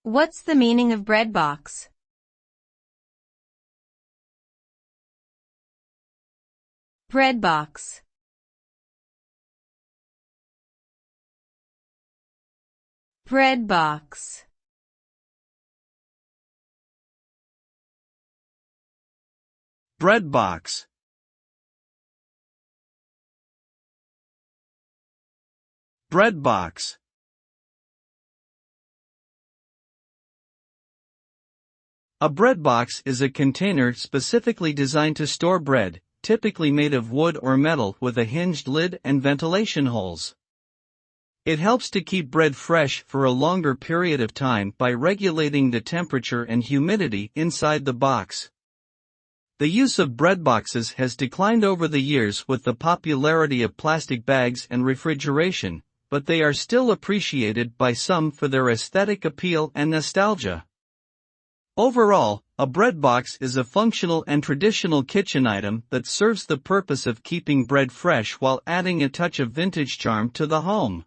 What's the meaning of breadbox? Breadbox. Breadbox. Breadbox. Breadbox. A breadbox is a container specifically designed to store bread, typically made of wood or metal with a hinged lid and ventilation holes. It helps to keep bread fresh for a longer period of time by regulating the temperature and humidity inside the box. The use of breadboxes has declined over the years with the popularity of plastic bags and refrigeration, but they are still appreciated by some for their aesthetic appeal and nostalgia. Overall, a breadbox is a functional and traditional kitchen item that serves the purpose of keeping bread fresh while adding a touch of vintage charm to the home.